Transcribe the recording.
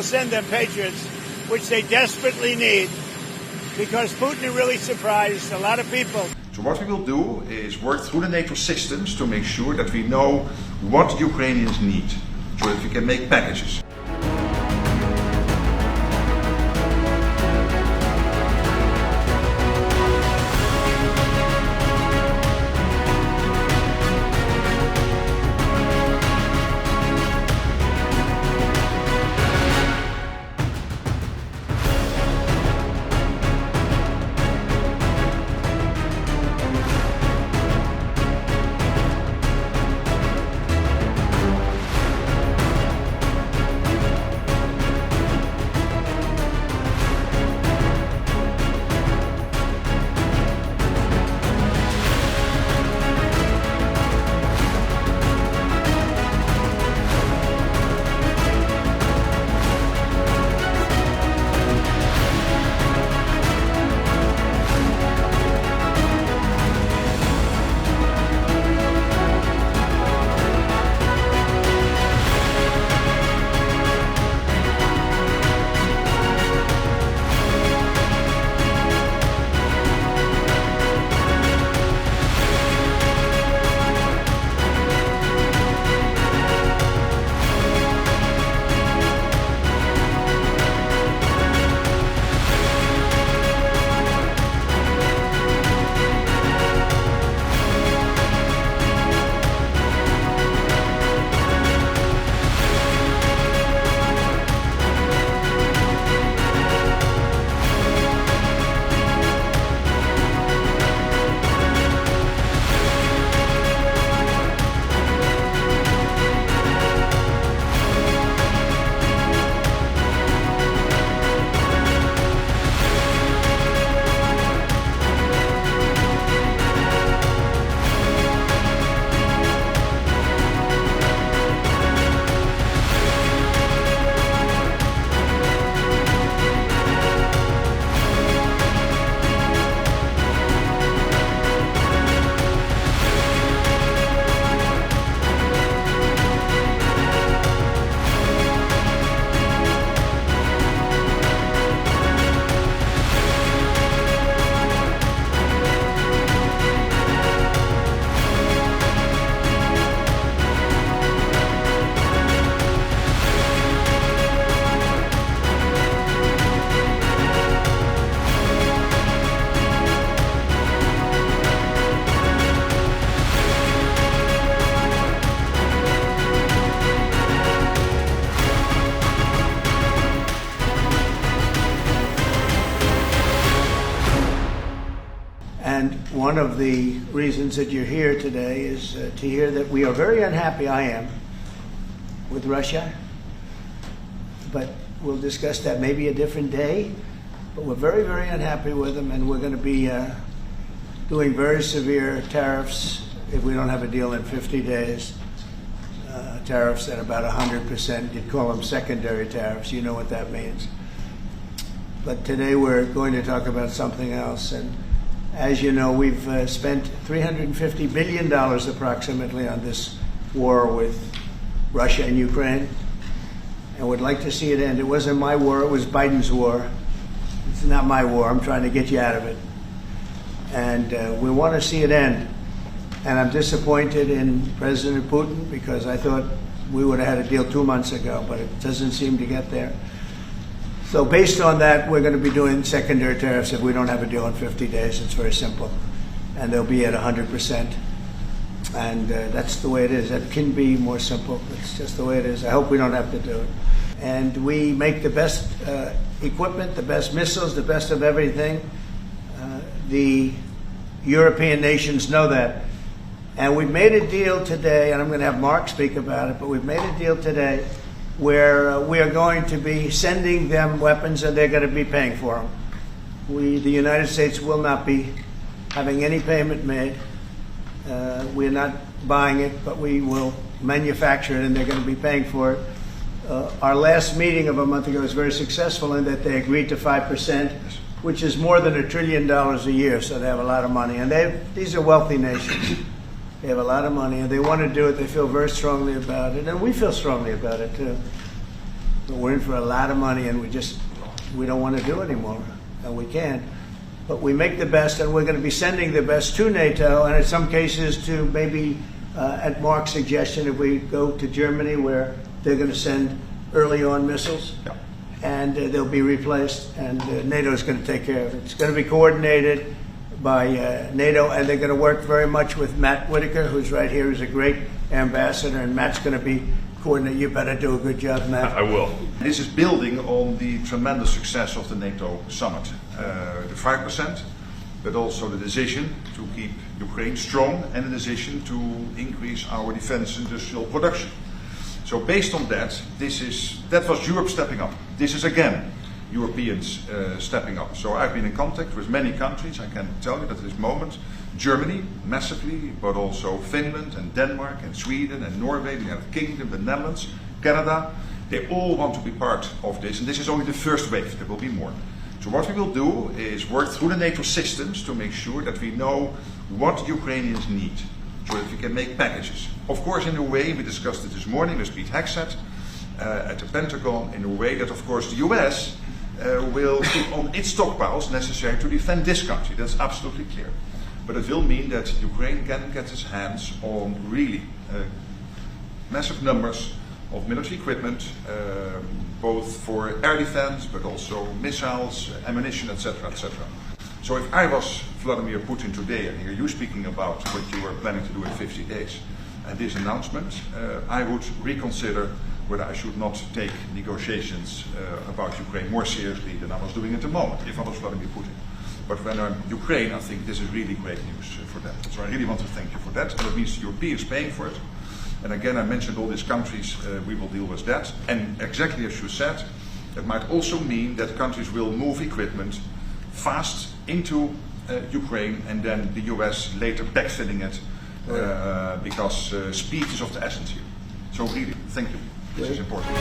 will send them Patriots, which they desperately need, because Putin really surprised a lot of people. So what we will do is work through the NATO systems to make sure that we know what Ukrainians need, so that we can make packages. And one of the reasons that you're here today is to hear that we are very unhappy, I am, with Russia. But we'll discuss that maybe a different day. But we're very, very unhappy with them, and we're going to be doing very severe tariffs if we don't have a deal in 50 days. Tariffs at about 100%. You'd call them secondary tariffs. You know what that means. But today we're going to talk about something else. And as you know, we've spent $350 billion approximately on this war with Russia and Ukraine, and would like to see it end. It wasn't my war, it was Biden's war. It's not my war, I'm trying to get you out of it. And we want to see it end. And I'm disappointed in President Putin because I thought we would have had a deal 2 months ago, but it doesn't seem to get there. So based on that, we're going to be doing secondary tariffs if we don't have a deal in 50 days. It's very simple. And they'll be at 100%. And that's the way it is. It can be more simple. It's just the way it is. I hope we don't have to do it. And we make the best equipment, the best missiles, the best of everything. The European nations know that. And we've made a deal today, and I'm going to have Mark speak about it, but we've made a deal today where we are going to be sending them weapons and they're going to be paying for them. The United States will not be having any payment made. We're not buying it, but we will manufacture it and they're going to be paying for it. Our last meeting of a month ago was very successful in that they agreed to 5%, which is more than $1 trillion a year, so they have a lot of money. And these are wealthy nations. They have a lot of money, and they want to do it. They feel very strongly about it, and we feel strongly about it, too. but we're in for a lot of money, and we don't want to do anymore, and we can't. But we make the best, and we're going to be sending the best to NATO, and in some cases to maybe, at Mark's suggestion, if we go to Germany, where they're going to send early on missiles, Yeah. and they'll be replaced, and NATO is going to take care of it. It's going to be coordinated by NATO, and they're going to work very much with Matt Whitaker, who's right here, who's a great ambassador, and Matt's going to be coordinated. You better do a good job, Matt. I will. This is building on the tremendous success of the NATO summit. The 5%, but also the decision to keep Ukraine strong and the decision to increase our defense industrial production. So based on that, that was Europe stepping up. This is again Europeans stepping up. So I've been in contact with many countries. I can tell you that at this moment, Germany massively, but also Finland and Denmark and Sweden and Norway, the United Kingdom, the Netherlands, Canada, they all want to be part of this. And this is only the first wave. There will be more. So what we will do is work through the NATO systems to make sure that we know what Ukrainians need, so that we can make packages. Of course, in a way, we discussed it this morning with Pete Hegseth at the Pentagon, in a way that, of course, the US will keep on its stockpiles necessary to defend this country. That's absolutely clear. But it will mean that Ukraine can get its hands on really massive numbers of military equipment, both for air defense, but also missiles, ammunition, etc., etc. So if I was Vladimir Putin today and hear you speaking about what you were planning to do in 50 days and this announcement, I would reconsider whether I should not take negotiations about Ukraine more seriously than I was doing at the moment, if I was Vladimir Putin. But when I'm Ukraine, I think this is really great news for them. So I really want to thank you for that. And it means the Europeans paying for it. And again, I mentioned all these countries, we will deal with that. And exactly as you said, it might also mean that countries will move equipment fast into Ukraine, and then the US later backfilling it, because speed is of the essence here. So really, thank you. This is important.